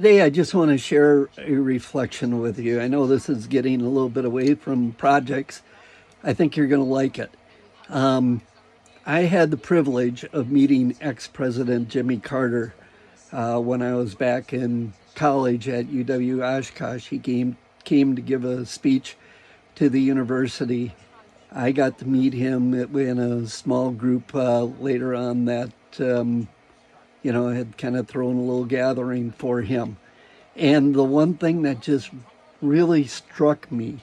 Today, I just want to share a reflection with you. I know this is getting a little bit away from projects. I think you're going to like it. I had the privilege of meeting ex-President Jimmy Carter when I was back in college at UW-Oshkosh. He came to give a speech to the university. I got to meet him in a small group later on that had kind of thrown a little gathering for him. And the one thing that just really struck me,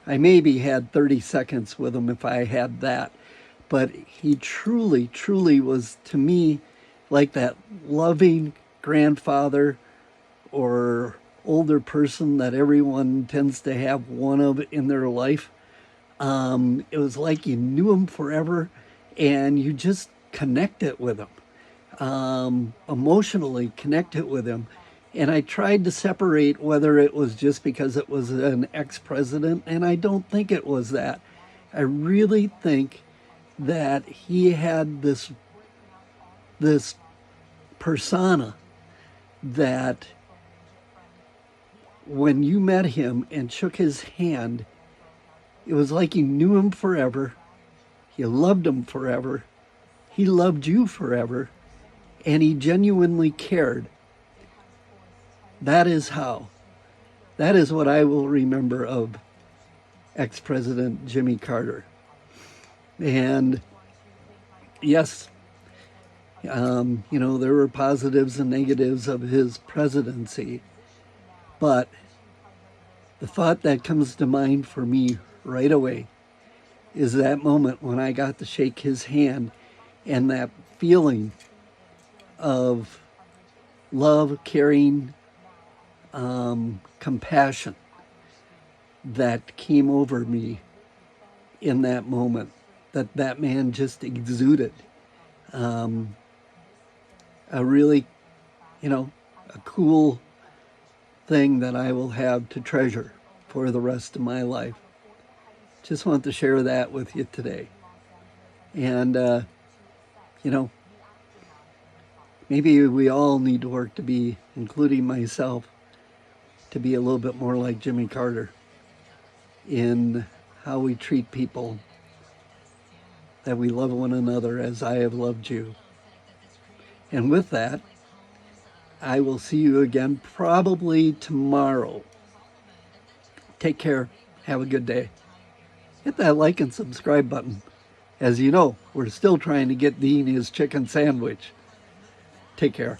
I maybe had 30 seconds with him if I had that, but he truly, truly was to me like that loving grandfather or older person that everyone tends to have one of in their life. It was like you knew him forever and you just connected with him, emotionally connected with him. And I tried to separate whether it was just because it was an ex-president, and I don't think it was that. I really think that he had this persona that when you met him and shook his hand, it was like you knew him forever, you loved him forever, he loved you forever, and he genuinely cared. That is what I will remember of ex-President Jimmy Carter. And yes, there were positives and negatives of his presidency, but the thought that comes to mind for me right away is that moment when I got to shake his hand and that feeling of love, caring, compassion that came over me in that moment, that man just exuded. A really, a cool thing that I will have to treasure for the rest of my life. Just want to share that with you today. And, maybe we all need to work to be, including myself, to be a little bit more like Jimmy Carter in how we treat people, that we love one another as I have loved you. And with that, I will see you again probably tomorrow. Take care. Have a good day. Hit that like and subscribe button. As you know, we're still trying to get Dean his chicken sandwich. Take care.